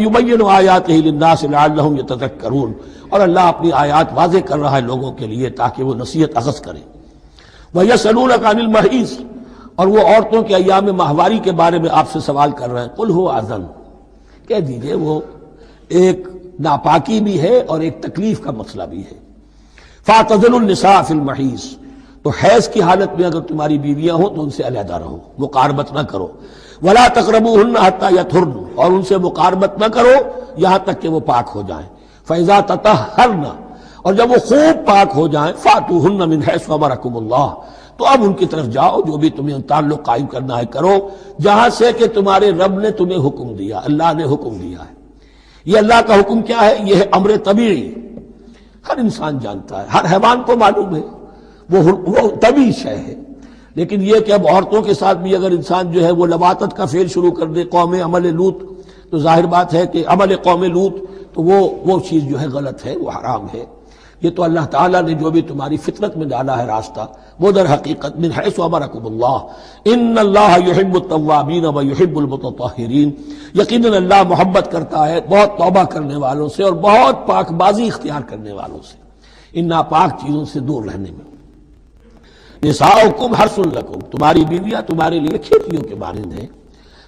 وَيُبَيِّنُ آیَاتِهِ لِلنَّاسِ لَعَلَّهُمْ يَتَذَكَّرُونَ، اور اللہ اپنی آیات واضح کر رہا ہے لوگوں کے لیے تاکہ وہ نصیحت اخذ کریں۔ وَيَسْأَلُونَكَ عَنِ الْمَحِيضِ، اور وہ عورتوں کے ایام ماہواری کے بارے میں آپ سے سوال کر رہے ہیں۔ قُلْ هُوَ أَذًى، کہہ دیجئے وہ ایک ناپاکی بھی ہے اور ایک تکلیف کا مسئلہ بھی ہے۔ فَاعْتَزِلُوا النِّسَاءَ فِي الْمَحِيضِ، تو حیض کی حالت میں اگر تمہاری بیویاں ہوں تو ان سے علیحدہ رہو، مقاربت نہ کرو۔ وَلَا تَقْرَبُوهُنَّ حَتَّى يَطْهُرْنَ، اور ان سے مقاربت نہ کرو یہاں تک کہ وہ پاک ہو جائیں۔ فَإِذَا تَطَهَّرْنَ، اور جب وہ خوب پاک ہو جائیں، فَأْتُوهُنَّ مِنْ حَيْثُ أَمَرَكُمُ اللَّهُ، تو اب ان کی طرف جاؤ، جو بھی تمہیں تعلق قائم کرنا ہے کرو، جہاں سے کہ تمہارے رب نے تمہیں حکم دیا، اللہ نے حکم دیا ہے۔ یہ اللہ کا حکم کیا ہے؟ یہ ہے امر طبیعی، ہر انسان جانتا ہے، ہر حیوان کو معلوم ہے، وہ طبیعی شے ہے۔ لیکن یہ کہ اب عورتوں کے ساتھ بھی اگر انسان جو ہے وہ لواطت کا فعل شروع کر دے، قوم عمل لوط، تو ظاہر بات ہے کہ عمل قوم لوط تو وہ چیز جو ہے غلط ہے، وہ حرام ہے۔ یہ تو اللہ تعالیٰ نے جو بھی تمہاری فطرت میں ڈالا ہے راستہ، وہ در حقیقت من حیث امرکم اللہ، ان اللہ یحب التوابین و یحب المتطہرین، یقیناً اللہ محبت کرتا ہے بہت توبہ کرنے والوں سے اور بہت پاک بازی اختیار کرنے والوں سے، ان ناپاک چیزوں سے دور رہنے میں۔ نساؤکم حرث لکم، تمہاری بیویاں تمہارے لیے کھیتیوں کے مانند ہیں،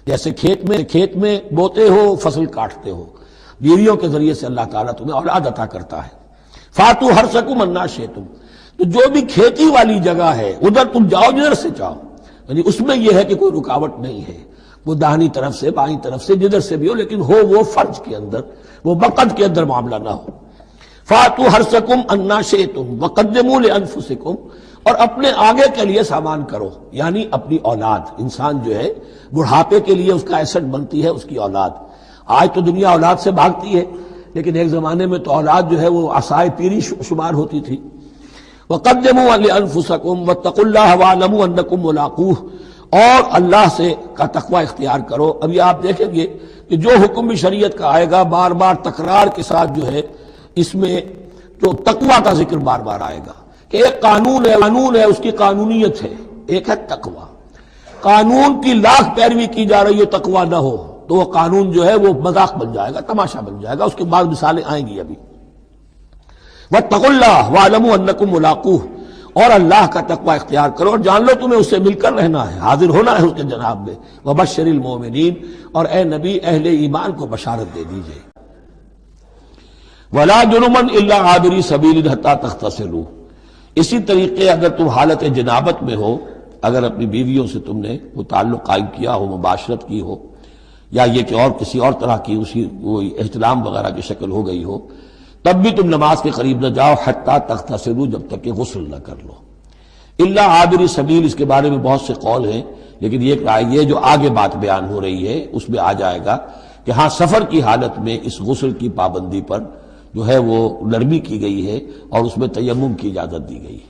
جیسے کھیت میں بوتے ہو، فصل کاٹتے ہو، بیویوں کے ذریعے سے اللہ تعالیٰ تمہیں اولاد عطا کرتا ہے۔ فاتو حرثکم انا شئتم، تو جو بھی کھیتی والی جگہ ہے ادھر تم جاؤ جدھر سے چاہو، یعنی اس میں یہ ہے کہ کوئی رکاوٹ نہیں ہے، وہ داہنی طرف سے بائیں طرف سے جدھر سے بھی ہو، لیکن ہو وہ فرج کے اندر، وہ وقت کے اندر معاملہ نہ ہو۔ فاتو حرثکم انا شئتم وقدموا لانفسکم، اور اپنے آگے کے لیے سامان کرو، یعنی اپنی اولاد۔ انسان جو ہے بڑھاپے کے لیے اس کا ایسٹ بنتی ہے اس کی اولاد۔ آج تو دنیا اولاد سے بھاگتی ہے، لیکن ایک زمانے میں تو اولاد جو ہے وہ عصائے پیری شمار ہوتی تھی۔ وَقَدِّمُوا لِأَنفُسَكُمْ وَاتَّقُوا اللَّهَ وَاعْلَمُوا أَنَّكُمْ مُلَاقُوهُ، اور اللہ سے کا تقوی اختیار کرو۔ ابھی آپ دیکھیں گے کہ جو حکم بھی شریعت کا آئے گا بار بار تکرار کے ساتھ جو ہے اس میں جو تقوی کا ذکر بار بار آئے گا کہ ایک قانون ہے اس کی قانونیت ہے، ایک ہے تقوی۔ قانون کی لاکھ پیروی کی جا رہی ہے، تقوی نہ ہو تو وہ قانون جو ہے وہ مذاق بن جائے گا، تماشا بن جائے گا۔ اس کے بعد مثالیں آئیں گی ابھی۔ واتقوا اللہ واعلموا انکم ملاقوہ، اور اللہ کا تقوی اختیار کرو اور جان لو تمہیں اس سے مل کر رہنا ہے، حاضر ہونا ہے اس کے جناب میں۔ وبشر المؤمنین، اور اے نبی اہل ایمان کو بشارت دے دیجئے۔ ولا جنبا الا عابری سبیل حتی تغتسلوا، اسی طریقے اگر تم حالت جنابت میں ہو، اگر اپنی بیویوں سے تم نے وہ تعلق قائم کیا ہو، مباشرت کی ہو، یا یہ کہ اور کسی اور طرح کی اسی وہ احتلام وغیرہ کی شکل ہو گئی ہو، تب بھی تم نماز کے قریب نہ جاؤ حتی تغتسلوا، جب تک کہ غسل نہ کر لو۔ الا عابری سبیل، اس کے بارے میں بہت سے قول ہیں، لیکن یہ جو آگے بات بیان ہو رہی ہے اس میں آ جائے گا کہ ہاں سفر کی حالت میں اس غسل کی پابندی پر جو ہے وہ نرمی کی گئی ہے اور اس میں تیمم کی اجازت دی گئی ہے۔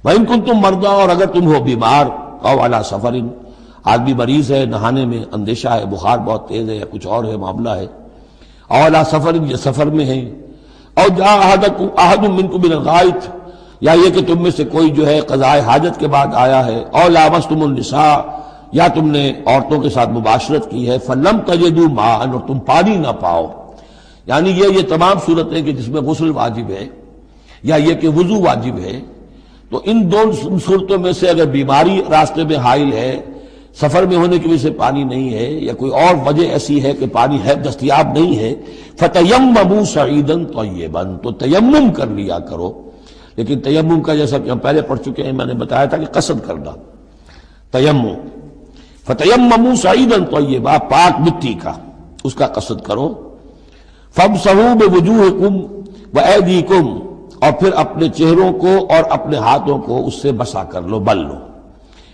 وَإِن كُنتُم مَرْضَىٰ، اور اگر تم ہو بیمار، أَوْ عَلَىٰ سَفَرٍ، آدمی مریض ہے، نہانے میں اندیشہ ہے، بخار بہت تیز ہے یا کچھ اور ہے معاملہ ہے، أَوْ عَلَىٰ سَفَرٍ، یہ سفر میں ہے، أَوْ جَاءَ أَحَدٌ مِّنكُم مِّنَ الْغَائِطِ، یا یہ کہ تم میں سے کوئی جو ہے قضاء حاجت کے بعد آیا ہے، أَوْ لَامَسْتُمُ النِّسَاءَ، یا تم نے عورتوں کے ساتھ مباشرت کی ہے، فَلَمْ تَجِدُوا مَاءً، اور تم پانی نہ پاؤ، یعنی یہ تمام صورتیں کہ جس میں غسل واجب ہے یا یہ کہ وضو واجب ہے، تو ان دو صورتوں میں سے اگر بیماری راستے میں حائل ہے، سفر میں ہونے کی وجہ سے پانی نہیں ہے، یا کوئی اور وجہ ایسی ہے کہ پانی ہے دستیاب نہیں ہے، فَتَيَمَّمُوا صَعِيدًا طَيِّبًا، تو تیمم کر لیا کرو۔ لیکن تیمم کا جیسا کہ ہم پہلے پڑھ چکے ہیں، میں نے بتایا تھا کہ قصد کرنا تیمم، فَتَيَمَّمُوا صَعِيدًا طَيِّبًا، پاک مٹی کا اس کا قصد کرو۔ فَامْسَحُوا بِوُجُوهِكُمْ وَأَيْدِيكُمْ، اور پھر اپنے چہروں کو اور اپنے ہاتھوں کو اس سے بسا کر لو، بل لو۔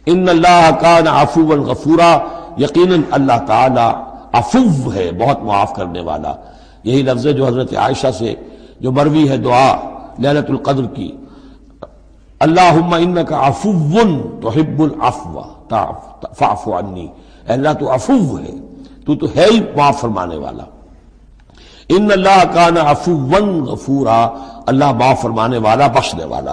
ان اللہ کان عفوا غفورا، یقیناً اللہ تعالی عفو ہے، بہت معاف کرنے والا۔ یہی لفظ ہے جو حضرت عائشہ سے جو مروی ہے دعا لیلۃ القدر کی، اللہم انک عفو تحب العفو فاعف عنی، اے اللہ تو عفو ہے، تو ہے ہی معاف فرمانے والا۔ ان اللہ کان عفوا غفورا، اللہ معاف فرمانے والا، بخشنے والا۔